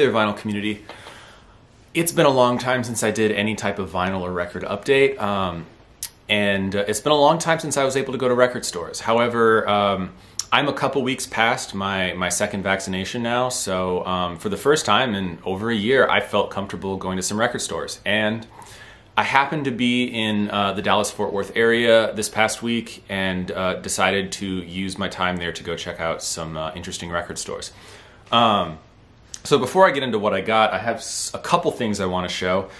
there, vinyl community. It's been a long time since I did any type of vinyl or record update, and it's been a long time since I was able to go to record stores. However, I'm a couple weeks past my second vaccination now, so for the first time in over a year, I felt comfortable going to some record stores. And I happened to be in the Dallas-Fort Worth area this past week and decided to use my time there to go check out some interesting record stores. So before I get into what I got, I have a couple things I want to show.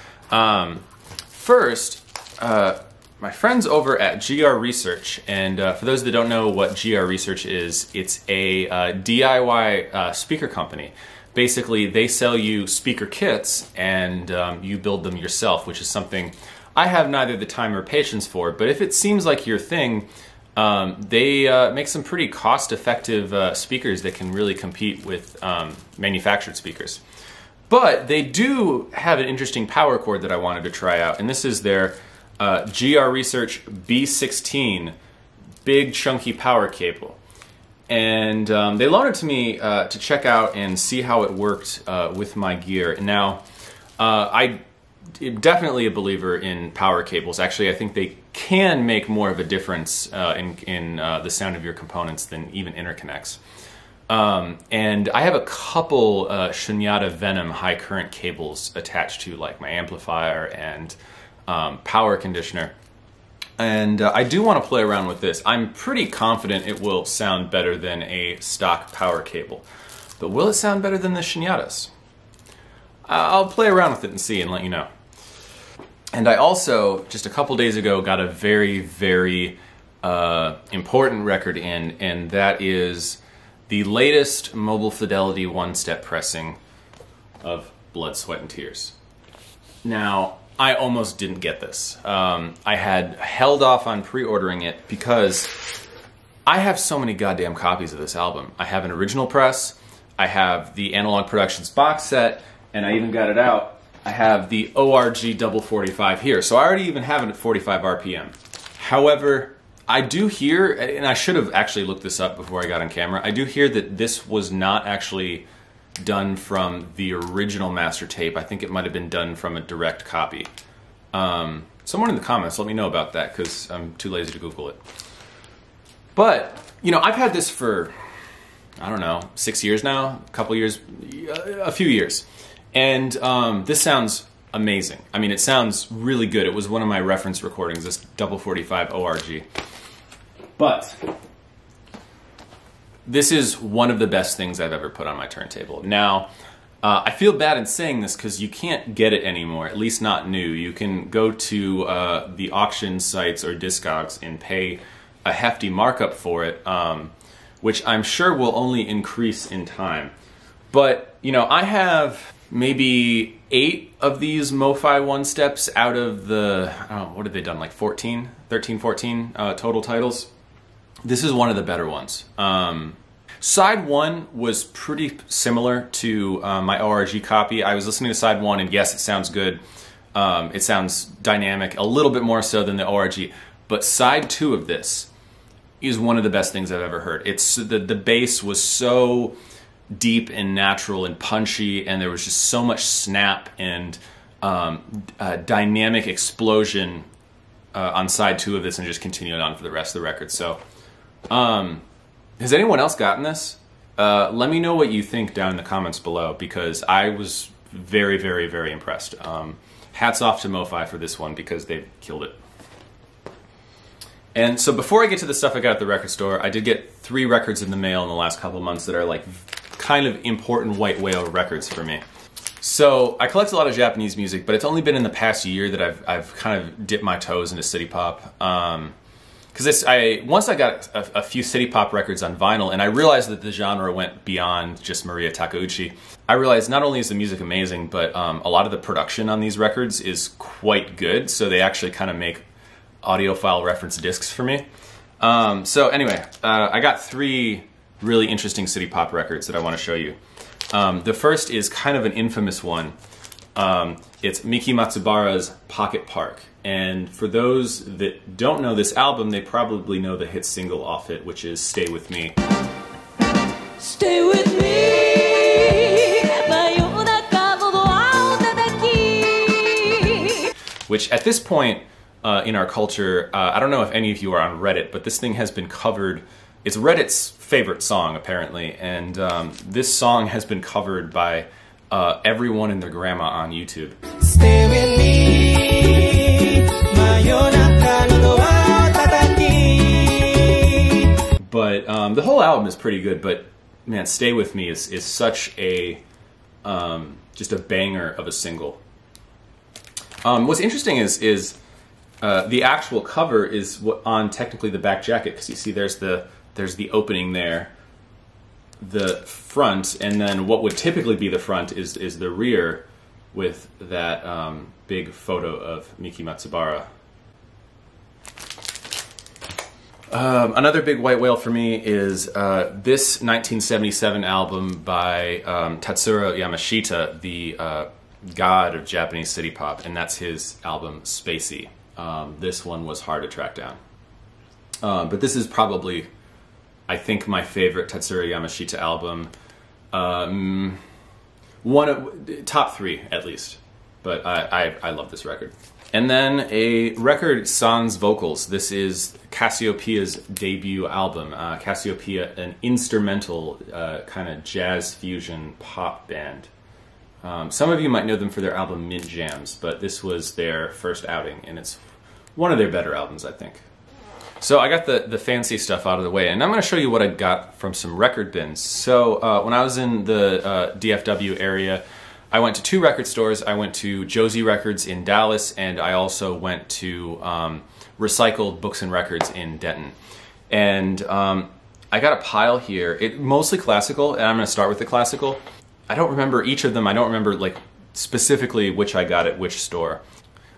First, my friends over at GR Research, and for those that don't know what GR Research is, it's a DIY speaker company. Basically, they sell you speaker kits and you build them yourself, which is something I have neither the time or patience for. But if it seems like your thing, they make some pretty cost-effective speakers that can really compete with manufactured speakers. But they do have an interesting power cord that I wanted to try out, and this is their GR Research B16 big chunky power cable. And they loaned it to me to check out and see how it worked with my gear. Now, I'm definitely a believer in power cables. Actually, I think they can make more of a difference in the sound of your components than even interconnects. And I have a couple Shunyata Venom high current cables attached to like my amplifier and power conditioner. And I do want to play around with this. I'm pretty confident it will sound better than a stock power cable. But will it sound better than the Shunyatas? I'll play around with it and see and let you know. And I also, just a couple days ago, got a very, very important record in, and that is the latest Mobile Fidelity one-step pressing of Blood, Sweat, and Tears. Now, I almost didn't get this. I had held off on pre-ordering it because I have so many goddamn copies of this album. I have an original press, I have the Analog Productions box set, and I even got it out. I have the ORG double 45 here, so I already even have it at 45 RPM. However, I do hear, and I should have actually looked this up before I got on camera, I do hear that this was not actually done from the original master tape. I think it might have been done from a direct copy. Someone in the comments, let me know about that, because I'm too lazy to Google it. But, you know, I've had this for, I don't know, 6 years now, a couple years, a few years. And this sounds amazing. I mean, it sounds really good. It was one of my reference recordings, this double 45 ORG. But this is one of the best things I've ever put on my turntable. Now, I feel bad in saying this because you can't get it anymore, at least not new. You can go to the auction sites or Discogs and pay a hefty markup for it, which I'm sure will only increase in time. But, you know, I have maybe 8 of these Mofi one-steps out of the, I don't know, what have they done, like 13, 14 total titles. This is one of the better ones. Side 1 was pretty similar to my ORG copy. I was listening to side 1 and yes, it sounds good. It sounds dynamic, a little bit more so than the ORG. But side 2 of this is one of the best things I've ever heard. It's the bass was so deep and natural and punchy, and there was just so much snap and dynamic explosion on side 2 of this, and just continued on for the rest of the record. So, has anyone else gotten this? Let me know what you think down in the comments below, because I was very, very, very impressed. Hats off to Mofi for this one, because they killed it. And so before I get to the stuff I got at the record store, I did get 3 records in the mail in the last couple of months that are like kind of important white whale records for me. So I collect a lot of Japanese music, but it's only been in the past year that I've kind of dipped my toes into city pop. Because once I got a few city pop records on vinyl, and I realized that the genre went beyond just Maria Takeuchi. I realized not only is the music amazing, but a lot of the production on these records is quite good. So they actually kind of make audiophile reference discs for me. So anyway, I got 3 really interesting city pop records that I want to show you. The first is kind of an infamous one. It's Miki Matsubara's Pocket Park. And for those that don't know this album, they probably know the hit single off it, which is Stay With Me. Stay with me, 真夜中 which at this point in our culture, I don't know if any of you are on Reddit, but this thing has been covered. It's Reddit's favorite song, apparently, and this song has been covered by everyone and their grandma on YouTube. Stay with me, but the whole album is pretty good, but man, Stay With Me is such a just a banger of a single. What's interesting is the actual cover is on technically the back jacket, because you see there's the opening there, the front, and then what would typically be the front is the rear with that big photo of Miki Matsubara. Another big white whale for me is this 1977 album by Tatsuro Yamashita, the god of Japanese city pop, and that's his album Spacey. This one was hard to track down. But this is probably, I think, my favorite Tatsuro Yamashita album. Top 3 at least. But I love this record. And then a record sans vocals. This is Cassiopeia's debut album. Cassiopeia, an instrumental kind of jazz fusion pop band. Some of you might know them for their album Mint Jams, but this was their first outing, and it's one of their better albums, I think. So I got the fancy stuff out of the way, and I'm going to show you what I got from some record bins. So when I was in the DFW area, I went to 2 record stores. I went to Josey Records in Dallas, and I also went to Recycled Books and Records in Denton. And I got a pile here, mostly classical, and I'm going to start with the classical. I don't remember each of them. I don't remember like specifically which I got at which store.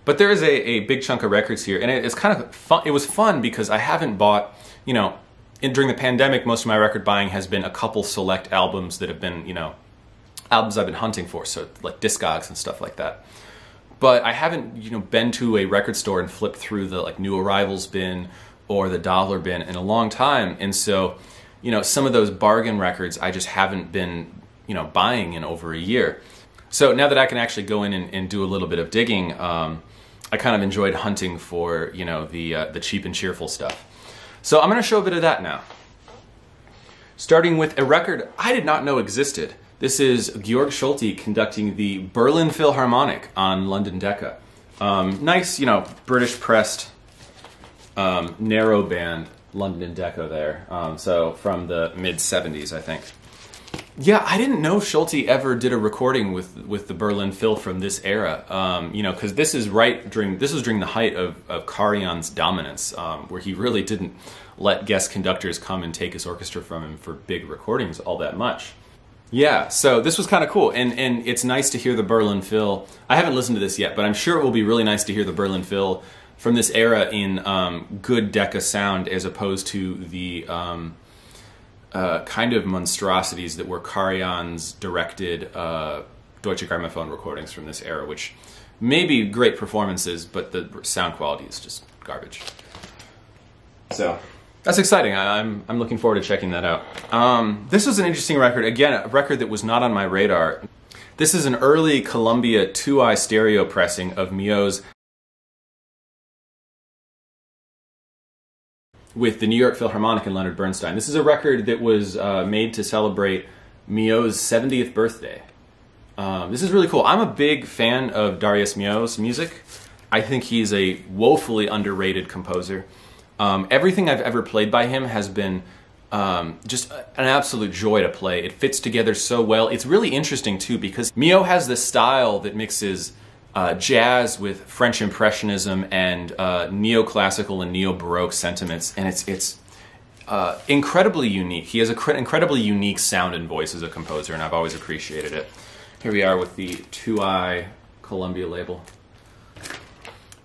But there is a big chunk of records here, and it's kind of fun. It was fun because I haven't bought, you know, during the pandemic, most of my record buying has been a couple select albums that have been, you know, albums I've been hunting for, so like Discogs and stuff like that. But I haven't, you know, been to a record store and flipped through the like new arrivals bin or the dollar bin in a long time, and so, you know, some of those bargain records I just haven't been, you know, buying in over a year. So now that I can actually go in and do a little bit of digging, I kind of enjoyed hunting for, you know, the cheap and cheerful stuff. So I'm going to show a bit of that now. Starting with a record I did not know existed. This is Georg Schultz conducting the Berlin Philharmonic on London Decca. Nice, you know, British pressed narrow band London Decca there. So from the mid-70s, I think. Yeah, I didn't know Schultz ever did a recording with the Berlin Phil from this era. You know, because this was during the height of Karajan's dominance, where he really didn't let guest conductors come and take his orchestra from him for big recordings all that much. Yeah, so this was kind of cool, and it's nice to hear the Berlin Phil. I haven't listened to this yet, but I'm sure it will be really nice to hear the Berlin Phil from this era in good Decca sound, as opposed to the kind of monstrosities that were Karajan's directed Deutsche Grammophon recordings from this era, which may be great performances, but the sound quality is just garbage. So that's exciting. I'm looking forward to checking that out. This was an interesting record. Again, a record that was not on my radar. This is an early Columbia 2i stereo pressing of Mio's with the New York Philharmonic and Leonard Bernstein. This is a record that was made to celebrate Mio's 70th birthday. This is really cool. I'm a big fan of Darius Milhaud's music. I think he's a woefully underrated composer. Everything I've ever played by him has been just an absolute joy to play. It fits together so well. It's really interesting too, because Milhaud has this style that mixes jazz with French Impressionism and neoclassical and neo-Baroque sentiments, and it's incredibly unique. He has an incredibly unique sound and voice as a composer, and I've always appreciated it. Here we are with the 2i Columbia label.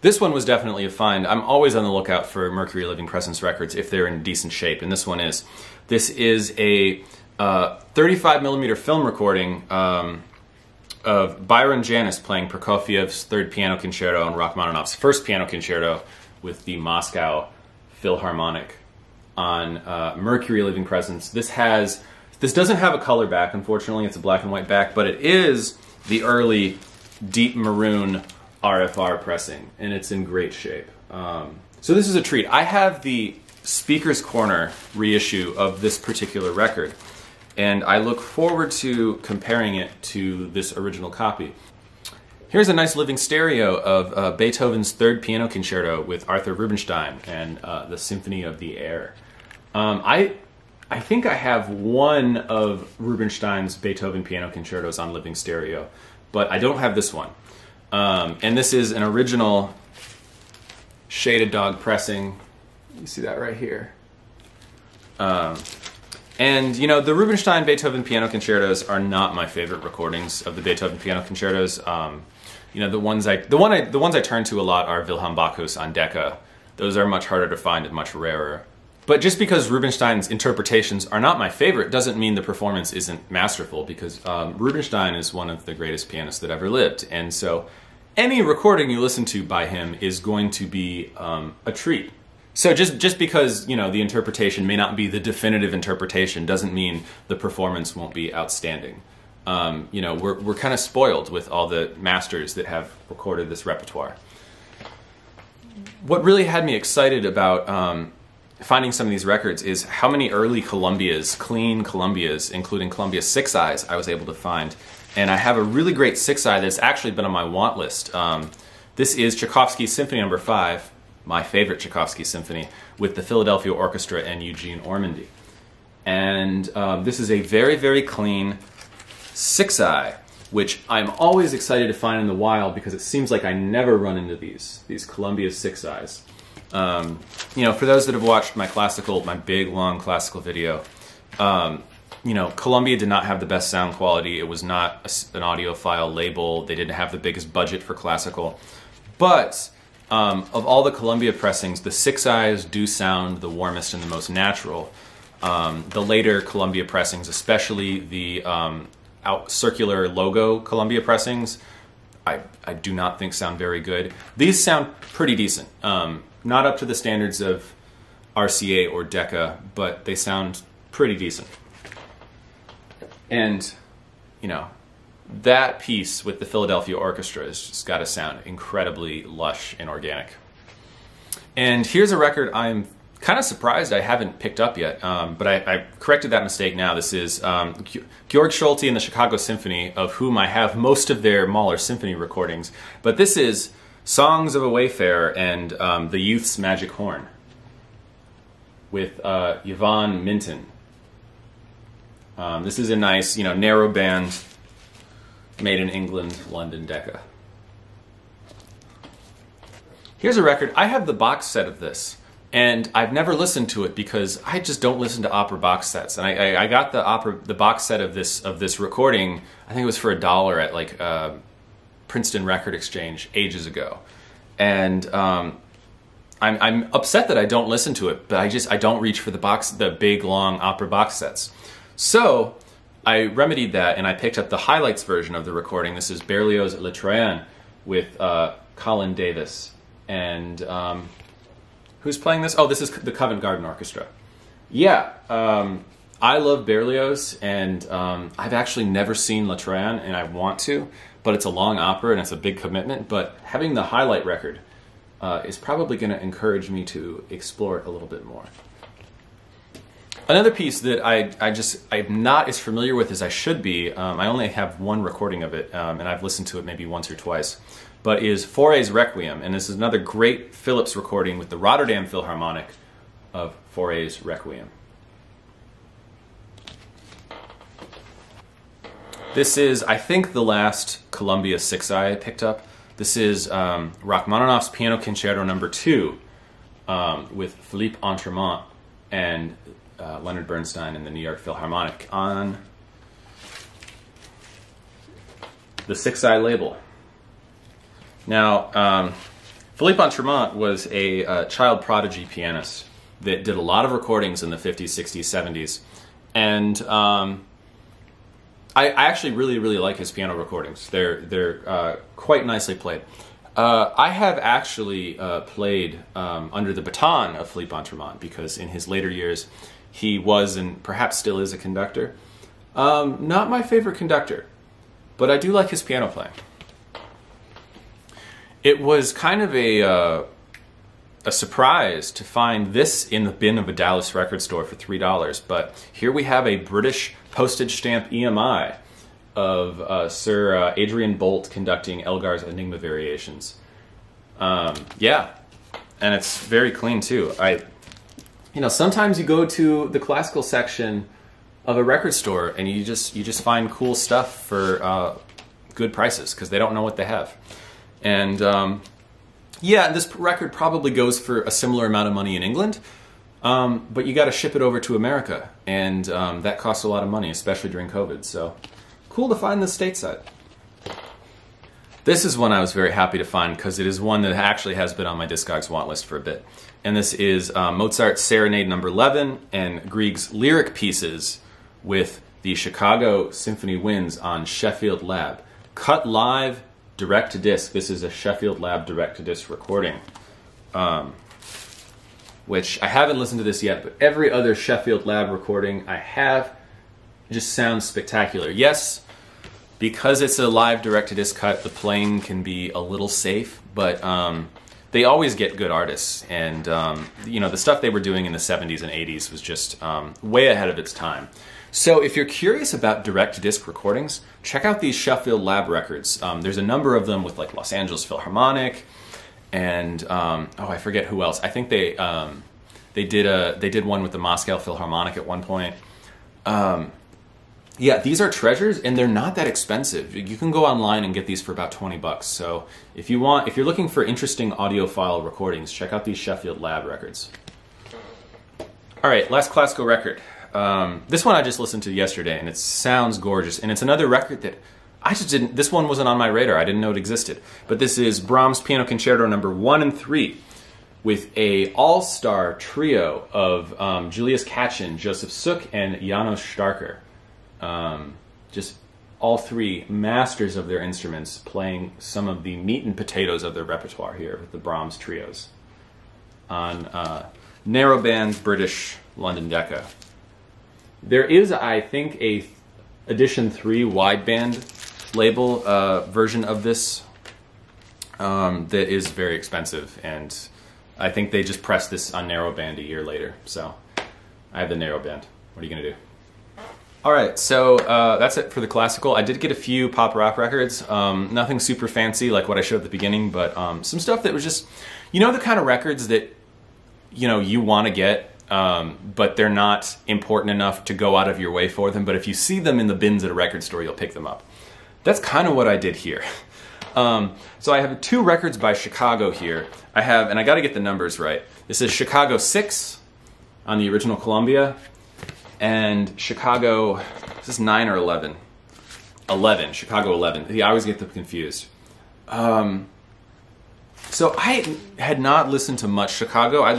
This one was definitely a find. I'm always on the lookout for Mercury Living Presence records if they're in decent shape, and this one is. This is a 35mm film recording of Byron Janis playing Prokofiev's Third Piano Concerto and Rachmaninoff's First Piano Concerto with the Moscow Philharmonic on Mercury Living Presence. This doesn't have a color back, unfortunately. It's a black and white back, but it is the early deep maroon RFR pressing, and it's in great shape. So this is a treat. I have the Speaker's Corner reissue of this particular record, and I look forward to comparing it to this original copy. Here's a nice living stereo of Beethoven's Third Piano Concerto with Arthur Rubinstein and the Symphony of the Air. I think I have one of Rubinstein's Beethoven piano concertos on living stereo, but I don't have this one. And this is an original Shaded Dog pressing. You see that right here. And you know, the Rubinstein Beethoven piano concertos are not my favorite recordings of the Beethoven piano concertos. You know, the ones I turn to a lot are Wilhelm Bachus on Decca. Those are much harder to find and much rarer. But just because Rubinstein's interpretations are not my favorite doesn't mean the performance isn't masterful, because Rubinstein is one of the greatest pianists that ever lived. And so any recording you listen to by him is going to be a treat. So just because, you know, the interpretation may not be the definitive interpretation doesn't mean the performance won't be outstanding. You know, we're kind of spoiled with all the masters that have recorded this repertoire. What really had me excited about finding some of these records is how many early Columbias, clean Columbias, including Columbia Six Eyes, I was able to find. And I have a really great Six Eye that's actually been on my want list. This is Tchaikovsky Symphony No. 5, my favorite Tchaikovsky symphony, with the Philadelphia Orchestra and Eugene Ormandy. And this is a very, very clean Six Eye, which I'm always excited to find in the wild because it seems like I never run into these Columbia Six Eyes. You know, for those that have watched my big, long classical video, you know, Columbia did not have the best sound quality. It was not an audiophile label. They didn't have the biggest budget for classical. But of all the Columbia pressings, the Six Eyes do sound the warmest and the most natural. The later Columbia pressings, especially the circular logo Columbia pressings, I do not think sound very good. These sound pretty decent. Not up to the standards of RCA or Decca, but they sound pretty decent. And, you know, that piece with the Philadelphia Orchestra has just got to sound incredibly lush and organic. And here's a record I'm kind of surprised I haven't picked up yet, but I corrected that mistake now. This is Georg Schultz and the Chicago Symphony, of whom I have most of their Mahler Symphony recordings. But this is Songs of a Wayfarer and The Youth's Magic Horn with Yvonne Minton. This is a nice, you know, narrow band, made in England, London Decca. Here's a record. I have the box set of this, and I've never listened to it because I just don't listen to opera box sets. And I got the box set of this recording. I think it was for $1 at like Princeton Record Exchange ages ago, and I'm upset that I don't listen to it. But I don't reach for the big long opera box sets. So I remedied that, and I picked up the highlights version of the recording. This is Berlioz' Le Troyen with Colin Davis. And who's playing this? Oh, this is the Covent Garden Orchestra. Yeah, I love Berlioz, and I've actually never seen Le Troyen, and I want to, but it's a long opera, and it's a big commitment. But having the highlight record is probably going to encourage me to explore it a little bit more. Another piece that I'm not as familiar with as I should be, I only have one recording of it, and I've listened to it maybe once or twice, but is Fauré's Requiem, and this is another great Phillips recording with the Rotterdam Philharmonic of Fauré's Requiem. This is, I think, the last Columbia Six Eye I picked up. This is Rachmaninoff's Piano Concerto No. 2 with Philippe Entremont and Leonard Bernstein and the New York Philharmonic on the Six Eye label. Now, Philippe Entremont was a child prodigy pianist that did a lot of recordings in the 50s, 60s, 70s, and I actually really like his piano recordings. They're quite nicely played. I have actually played under the baton of Philippe Entremont because in his later years he was, and perhaps still is, a conductor. Not my favorite conductor, but I do like his piano playing. It was kind of a surprise to find this in the bin of a Dallas record store for $3, but here we have a British postage stamp EMI of Sir Adrian Bolt conducting Elgar's Enigma variations. Yeah, and it's very clean too. Sometimes you go to the classical section of a record store and you just find cool stuff for good prices because they don't know what they have. And yeah, this record probably goes for a similar amount of money in England, but you got to ship it over to America, and that costs a lot of money, especially during COVID. So cool to find this stateside. This is one I was very happy to find because it is one that actually has been on my Discogs want list for a bit. And this is Mozart Serenade No. 11 and Grieg's lyric pieces with the Chicago Symphony Winds on Sheffield Lab. Cut live, direct to disc. This is a Sheffield Lab direct to disc recording, which I haven't listened to this yet, but every other Sheffield Lab recording I have just sounds spectacular. Yes, because it's a live direct to disc cut, the playing can be a little safe, but they always get good artists, and the stuff they were doing in the 70s and 80s was just way ahead of its time. So if you're curious about direct-to-disc recordings, check out these Sheffield Lab records. There's a number of them with like Los Angeles Philharmonic, and I forget who else. I think they did one with the Moscow Philharmonic at one point. Yeah, these are treasures, and they're not that expensive. You can go online and get these for about $20. So if you're looking for interesting audiophile recordings, check out these Sheffield Lab records. All right, last classical record. This one I just listened to yesterday, and it sounds gorgeous. And it's another record that I just didn't. This one wasn't on my radar. I didn't know it existed. But this is Brahms Piano Concerto No. 1 and 3, with a all-star trio of Julius Katchen, Joseph Suk, and Janos Starker. Just all three masters of their instruments, playing some of the meat and potatoes of their repertoire here with the Brahms trios on narrowband British London Decca. There is, I think, a edition 3 wideband label version of this that is very expensive, and I think they just pressed this on narrowband a year later. So I have the narrowband. What are you gonna do? All right, so that's it for the classical. I did get a few pop rock records, nothing super fancy like what I showed at the beginning, but some stuff that was just, the kind of records that, you want to get, but they're not important enough to go out of your way for them, but if you see them in the bins at a record store, you'll pick them up. That's kind of what I did here. So I have 2 records by Chicago here. And I got to get the numbers right. This is Chicago 6 on the original Columbia, and Chicago, is this 9 or 11? 11, Chicago 11. Yeah, I always get them confused. So I had not listened to much Chicago. I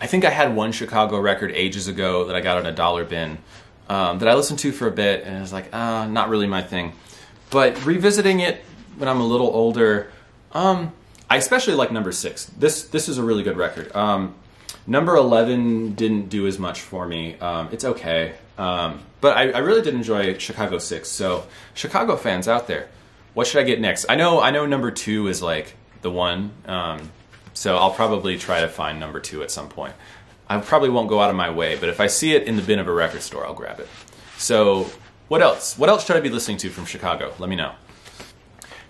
think I had one Chicago record ages ago that I got on a dollar bin that I listened to for a bit, and I was like, not really my thing. But revisiting it when I'm a little older, I especially like number 6. This is a really good record. Number 11 didn't do as much for me. It's okay. But I really did enjoy Chicago 6. So Chicago fans out there, what should I get next? I know number 2 is like the one. So I'll probably try to find number 2 at some point. I probably won't go out of my way, but if I see it in the bin of a record store, I'll grab it. So what else? What else should I be listening to from Chicago? Let me know.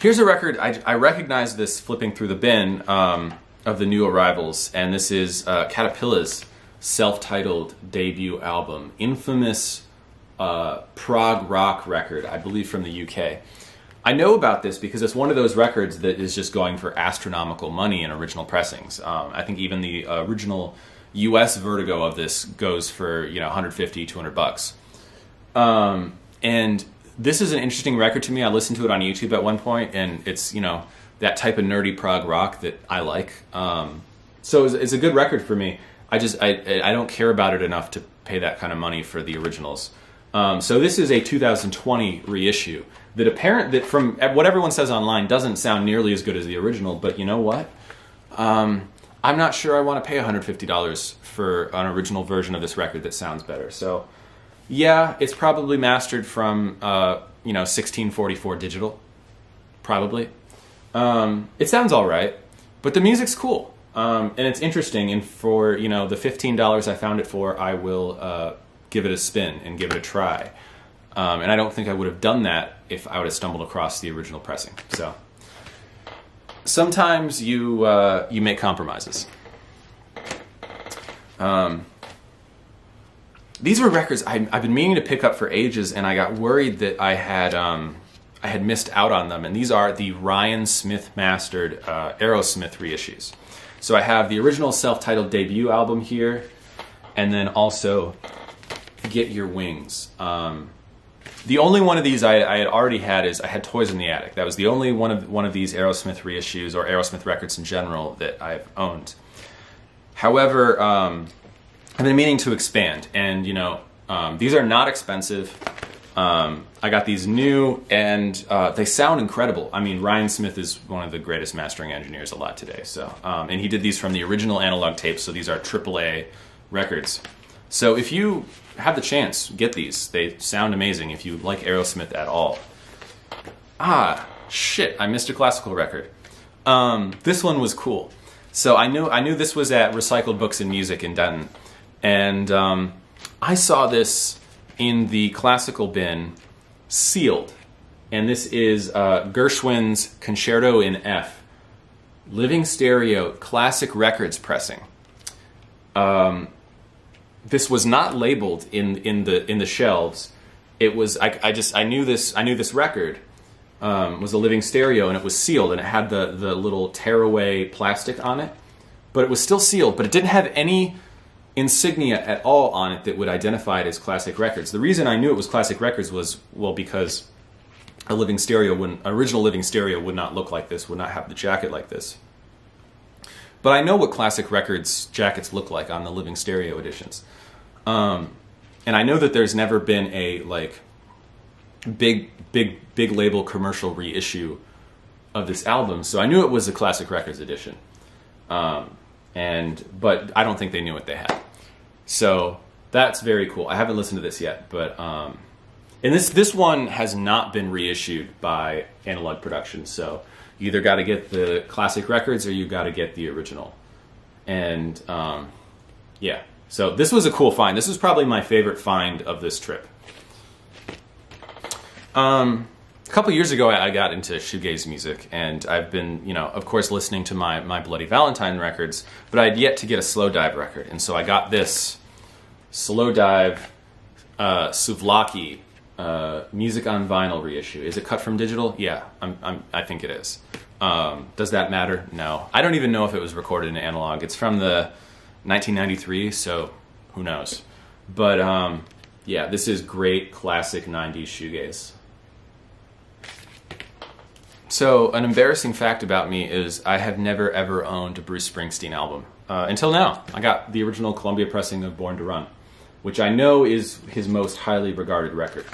Here's a record. I recognize this flipping through the bin of the new arrivals, and this is Caterpilla's self-titled debut album, infamous prog rock record, I believe from the UK. I know about this because it's one of those records that is just going for astronomical money in original pressings. I think even the original US Vertigo of this goes for 150, 200 bucks. And this is an interesting record to me. I listened to it on YouTube at one point, and it's that type of nerdy prog rock that I like. So it's a good record for me. I don't care about it enough to pay that kind of money for the originals. So this is a 2020 reissue that from what everyone says online doesn't sound nearly as good as the original, but you know what? I'm not sure I want to pay $150 for an original version of this record that sounds better. So yeah, it's probably mastered from 1644 digital, probably. It sounds all right, but the music's cool. And it's interesting, and for, you know, the $15 I found it for, I will give it a spin and give it a try. And I don't think I would have done that if I would have stumbled across the original pressing. So sometimes you make compromises. These were records I've been meaning to pick up for ages, and I got worried that I had missed out on them. And these are the Ryan Smith mastered Aerosmith reissues. So I have the original self-titled debut album here, and then also Get Your Wings. The only one of these I had already had is I had Toys in the Attic. That was the only one of these Aerosmith reissues or Aerosmith records in general that I've owned. However, I've been meaning to expand, and you know, these are not expensive. I got these new, and they sound incredible. I mean, Ryan Smith is one of the greatest mastering engineers alive today. So, and he did these from the original analog tapes, so these are AAA records. So if you have the chance, get these. They sound amazing if you like Aerosmith at all. Ah, shit, I missed a classical record. This one was cool. So I knew this was at Recycled Books and Music in Denton, and I saw this in the classical bin, sealed. And this is Gershwin's Concerto in F, Living Stereo Classic Records pressing. This was not labeled in the shelves. It was I knew this record was a living stereo, and it was sealed, and it had the little tearaway plastic on it, but it was still sealed, but it didn't have any insignia at all on it that would identify it as classic records. The reason I knew it was classic records was, well, because original living stereo would not look like this, would not have the jacket like this. But I know what classic records jackets look like on the living stereo editions. And I know that there's never been a like big label commercial reissue of this album, so I knew it was a classic records edition. But I don't think they knew what they had. So that's very cool. I haven't listened to this yet, but and this one has not been reissued by Analog Productions, so you either got to get the classic records or you got to get the original. And yeah, so this was a cool find. This was probably my favorite find of this trip. A couple years ago, I got into shoegaze music, and I've been, you know, of course, listening to my Bloody Valentine records, but I'd yet to get a slow dive record, and so I got this slow dive Souvlaki music on vinyl reissue. Is it cut from digital? Yeah, I think it is. Does that matter? No. I don't even know if it was recorded in analog. It's from the 1993, so who knows? But yeah, this is great classic 90s shoegaze. So an embarrassing fact about me is I have never ever owned a Bruce Springsteen album. Until now. I got the original Columbia pressing of Born to Run, which I know is his most highly regarded record.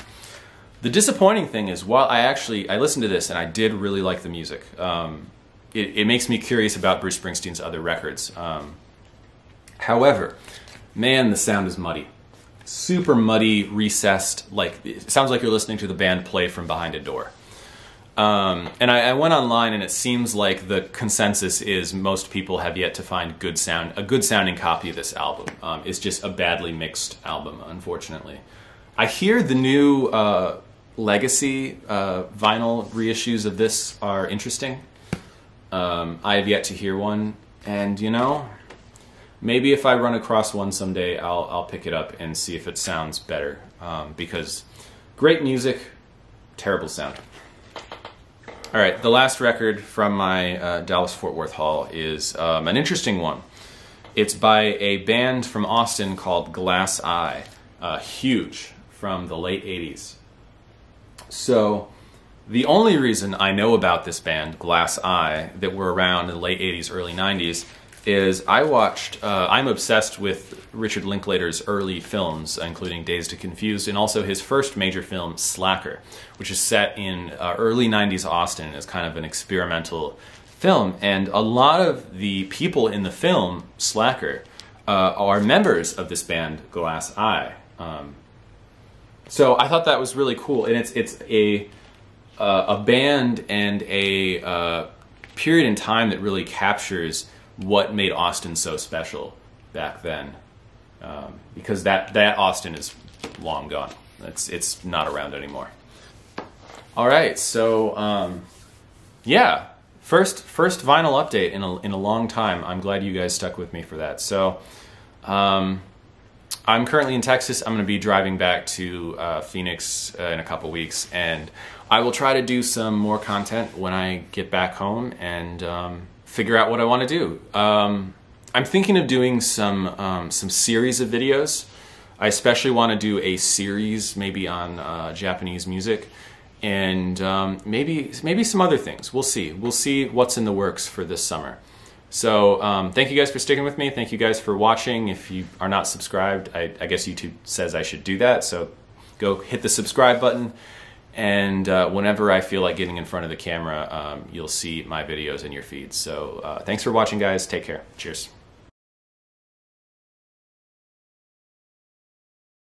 The disappointing thing is, while I listened to this and I did really like the music, it makes me curious about Bruce Springsteen's other records. However, man, the sound is muddy. Super muddy, recessed, like it sounds like you're listening to the band play from behind a door. And I went online, and it seems like the consensus is most people have yet to find a good sounding copy of this album. It's just a badly mixed album, unfortunately. I hear the new Legacy vinyl reissues of this are interesting. I have yet to hear one, and you know, maybe if I run across one someday, I'll pick it up and see if it sounds better. Because great music, terrible sound. All right, the last record from my Dallas-Fort Worth haul is an interesting one. It's by a band from Austin called Glass Eye, huge, from the late 80s. So the only reason I know about this band, Glass Eye, that were around in the late 80s, early 90s, is I watched, I'm obsessed with Richard Linklater's early films, including Dazed and Confused, and also his first major film, Slacker, which is set in early 90s Austin and is kind of an experimental film. And a lot of the people in the film, Slacker, are members of this band, Glass Eye. So I thought that was really cool. And it's a band and a period in time that really captures what made Austin so special back then. Because that Austin is long gone. It's not around anymore. All right, so yeah, first vinyl update in a long time. I'm glad you guys stuck with me for that. So I'm currently in Texas. I'm going to be driving back to Phoenix in a couple weeks, and I will try to do some more content when I get back home and figure out what I want to do. I'm thinking of doing some series of videos. I especially want to do a series maybe on Japanese music, and maybe some other things. We'll see. We'll see what's in the works for this summer. So thank you guys for sticking with me. Thank you guys for watching. If you are not subscribed, I guess YouTube says I should do that. So go hit the subscribe button. And whenever I feel like getting in front of the camera, you'll see my videos in your feed. So thanks for watching, guys. Take care. Cheers.